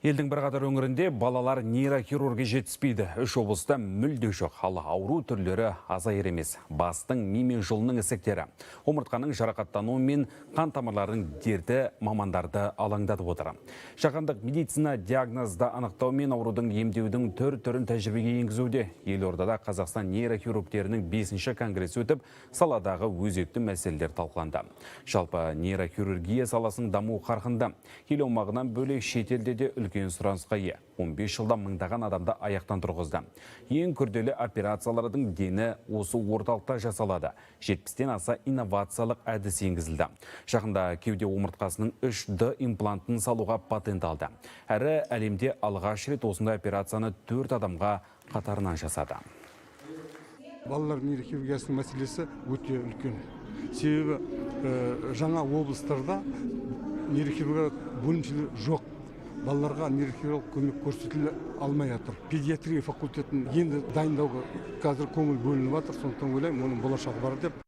Елдің бірқатар өңірінде балалар нейрохирургия жетіспейді. Үш облыста мүлде жоқ. Ал ауру түрлері азайыр емес. Бастың мимен жолының ісіктері, омыртқаның жарақаттануы мен қан тамырларының дерті мамандарды алаңдатып отыр. Жаһандық медицина диагнозды анықтау мен аурудың емдеудің түрін тәжірибеге енгізуде. Елордада Қазақстан нейрохирургтерінің 5-ші конгресі өтіп, саладағы өзекті мәселелер талқыланды. Жалпы нейрохирургия саласының даму қарқынды. Ел аумағынан бөлек шетелде де үлкен сұранысқа ие. 15 жылда мыңдаған адамды аяқтан тұрғызды. Ең күрделі операциялардың дені осы орталықта жасалады. 70-тен аса инновациялық әдіс енгізілді. Жақында кеуде омыртқасының 3D имплантын салуға патент алды. Әрі әлемде алғаш рет осындай операцияны 4 адамға қатарынан жасады. Балалар нейрохирургиясының мәселесі өте үлкен. Себебі жаңа облыстарда нейрохирургия бөлімшелері жоқ. Балаларға нейрохирург көмек көрсетіле алмай жатыр. Педиатрия факультетін енді дайындауға қазір көңіл бөлініп жатыр. Сондықтан ойлаймын, оның болашағы бар деп.